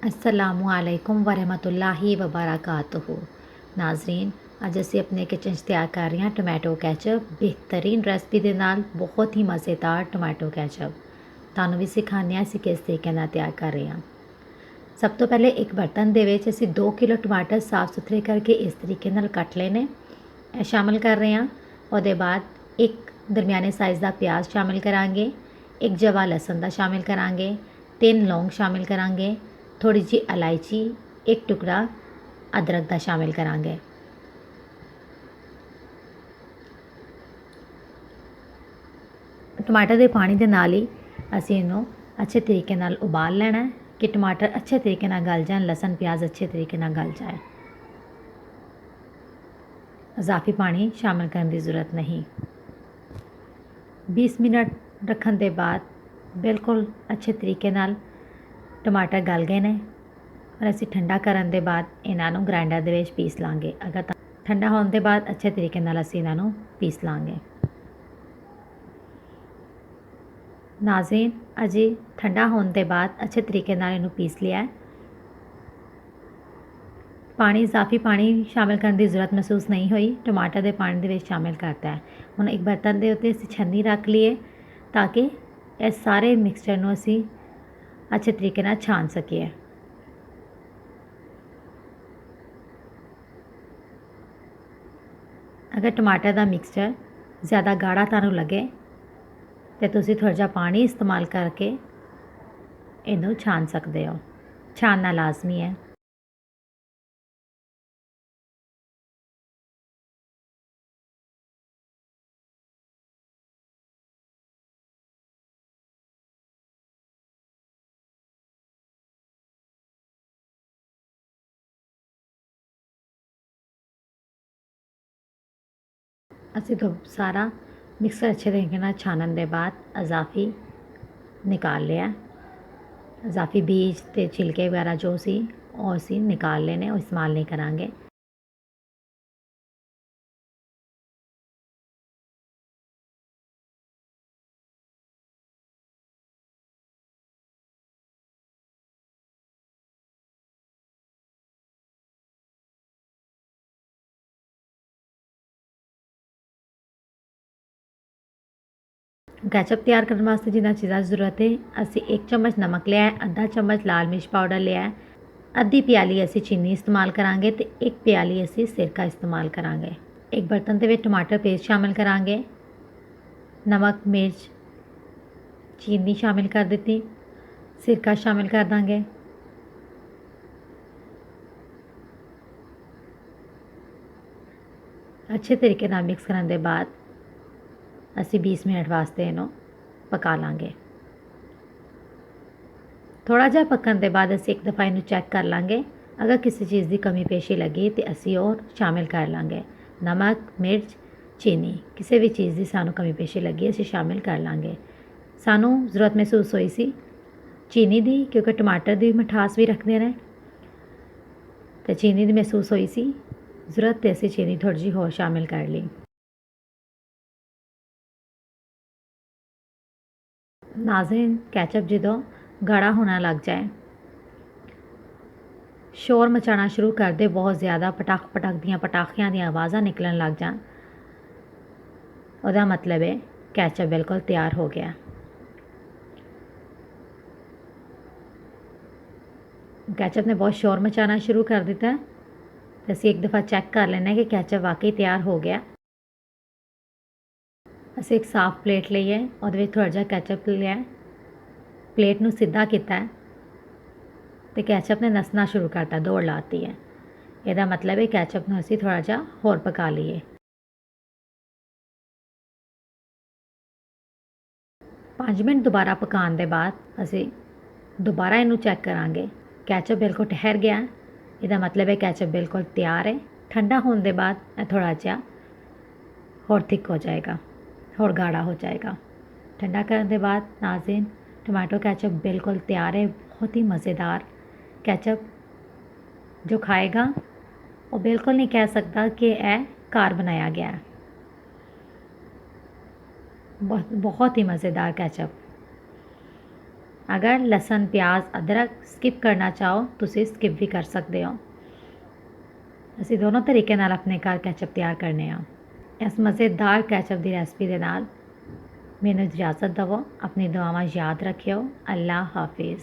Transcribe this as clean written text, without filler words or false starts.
अस्सलामुअलैकुम वरहमतुल्लाहि वबरकातुहू। नाज़रीन, ਅੱਜ ਅਸੀਂ ਆਪਣੇ ਕਿਚਨ 'ਚ ਤਿਆਰ ਕਰ ਰਹੇ ਹਾਂ ਟੋਮੈਟੋ ਕੈਚਅਪ। ਬਿਹਤਰੀਨ ਰੈਸਪੀ ਦੇ ਨਾਲ ਬਹੁਤ ਹੀ ਮਜ਼ੇਦਾਰ ਟੋਮੈਟੋ ਕੈਚਅਪ ਤੁਹਾਨੂੰ ਵੀ ਸਿਖਾਉਂਦੇ ਹਾਂ ਅਸੀਂ ਕਿਸ ਤਰੀਕੇ ਨਾਲ ਤਿਆਰ ਕਰ ਰਹੇ ਹਾਂ। ਸਭ ਤੋਂ ਪਹਿਲੇ ਇੱਕ ਬਰਤਨ ਦੇ ਵਿੱਚ ਅਸੀਂ 2 ਕਿਲੋ ਟਮਾਟਰ ਸਾਫ਼ ਸੁਥਰੇ ਕਰਕੇ ਇਸ ਤਰੀਕੇ ਨਾਲ ਕੱਟ ਲਏ ਨੇ, ਇਹ ਸ਼ਾਮਿਲ ਕਰ ਰਹੇ ਹਾਂ। ਉਹਦੇ ਬਾਅਦ ਇੱਕ ਦਰਮਿਆਨੇ ਸਾਈਜ਼ ਦਾ ਪਿਆਜ਼ ਸ਼ਾਮਿਲ ਕਰਾਂਗੇ, ਇੱਕ ਜਵਾ ਲਸਣ ਦਾ ਸ਼ਾਮਿਲ ਕਰਾਂਗੇ, 3 ਲੌਂਗ ਸ਼ਾਮਿਲ ਕਰਾਂਗੇ, थोड़ी जी इलायची, एक टुकड़ा अदरक का शामिल करांगे। टमाटर के पानी के नाल ही असीं इहनूं अच्छे तरीके नाल उबाल लेना है कि टमाटर अच्छे तरीके नाल गल जाए, लसन प्याज अच्छे तरीके नाल गल जाए। इजाफी पानी शामिल करने की ज़रूरत नहीं। 20 मिनट रखने के बाद बिल्कुल अच्छे तरीके नाल टमाटर गल गए ने और असी ठंडा करन दे बाद इन्हों ग्राइंडर दे विच पीस लांगे। अगर ठंडा होने के बाद अच्छे तरीके नाल असी इन्हों पीस लांगे। नाज़रीन, अजी ठंडा होने के बाद अच्छे तरीके नाल इन्हों पीस लिया है। पानी इजाफी पानी शामिल करने की ज़रूरत महसूस नहीं हुई, टमाटर के पानी दे विच शामिल करता है। हुण एक बर्तन के उत्ते असी छन्नी रख लीए ताकि इस सारे मिक्सचर नूं असी अच्छे तरीके नाल छान सकीए। अगर टमाटर का मिक्सचर ज़्यादा गाढ़ा तुहानूं लगे तो तुसीं थोड़ा जिहा पानी इस्तेमाल करके इनू छान सकते हो। छानना लाजमी है। असी तो सारा मिक्सर अच्छे तरीके नाल छानन के बाद इजाफी निकाल लिया। इजाफी बीज ते छिलके वगैरह जो सी वो असी निकाल लेने, और इस्तेमाल नहीं करांगे। कैचअप तैयार करने वास्ते जिन्ना चीज़ां ज़रूरत है, असी 1 चम्मच नमक लिया है, आधा चम्मच लाल मिर्च पाउडर लिया है, आधी प्याली असी चीनी इस्तेमाल करांगे तो 1 प्याली असी सिरका इस्तेमाल करांगे। एक बर्तन के टमाटर पेस्ट शामिल करांगे, नमक मिर्च चीनी शामिल कर दी, सिरका शामिल कर देंगे। अच्छे तरीके नाल मिक्स करने के बाद असी 20 मिनट वास्ते इनू पका लांगे। थोड़ा जिहा पकन के बाद असी एक दफ़ा इनू चैक कर लांगे। अगर किसी चीज़ की कमी पेशी लगी तो असी और शामिल कर लांगे। नमक मिर्च चीनी किसी भी चीज़ की सानू कमी पेशी लगी असी शामिल कर लांगे। सानू ज़रूरत महसूस हुई सी चीनी की, क्योंकि टमाटर की मिठास भी रखते हैं तो चीनी की महसूस हुई सी ज़रूरत, तो असी चीनी थोड़ी जी होर शामिल कर ली। नाज़रीन, कैचअप जो गाढ़ा होना लग जाए, शोर मचाना शुरू कर दे, बहुत ज़्यादा पटाख पटाख दियाँ पटाखियाँ दी आवाज़ां निकलन लग जान, उसका मतलब है कैचअप बिल्कुल तैयार हो गया। कैचअप ने बहुत शोर मचाना शुरू कर दिता है तो असी एक दफ़ा चैक कर लेना कि कैचअप वाकई तैयार हो गया। असी एक साफ प्लेट ली है, और थोड़ा जिहा कैचअप लिया, प्लेट नूं सीधा किया तो कैचअप ने नसना शुरू करता, दौड़ लाती है। यदा मतलब है कैचअप नूं असी थोड़ा जिहा होर पका लीए। 5 मिनट दोबारा पकाने के बाद असी दोबारा इनू चैक करांगे। कैचअप बिल्कुल ठहर गया, यदा मतलब है कैचअप बिल्कुल तैयार है। ठंडा होने के बाद थोड़ा जिहा होर थिक हो जाएगा, होर गाढ़ा हो जाएगा। ठंडा करने के बाद नाज़रीन, टमाटो कैचअप बिल्कुल तैयार है। बहुत ही मज़ेदार कैचअप, जो खाएगा वो बिल्कुल नहीं कह सकता कि यह घर बनाया गया है। बहुत ही मज़ेदार कैचअप। ਅਗਰ ਲਸਣ ਪਿਆਜ਼ ਅਦਰਕ ਸਕਿਪ ਕਰਨਾ ਚਾਹੋ ਤੁਸੀਂ ਸਕਿਪ ਵੀ ਕਰ ਸਕਦੇ ਹੋ। ਅਸੀਂ ਦੋਨੋਂ ਤਰੀਕੇ ਨਾਲ ਆਪਣੇ ਘਰ ਕੈਚਅਪ ਤਿਆਰ ਕਰਨੇ ਆ। ਇਸ ਮਜ਼ੇਦਾਰ ਕੈਚਅਪ ਦੀ ਰੈਸਪੀ ਦੇ ਨਾਲ ਮੈਨੂੰ ਇਜਾਜ਼ਤ ਦਿਓ। ਆਪਣੀ ਦੁਆਵਾਂ ਯਾਦ ਰੱਖਿਓ। ਅੱਲਾ ਹਾਫਿਜ਼।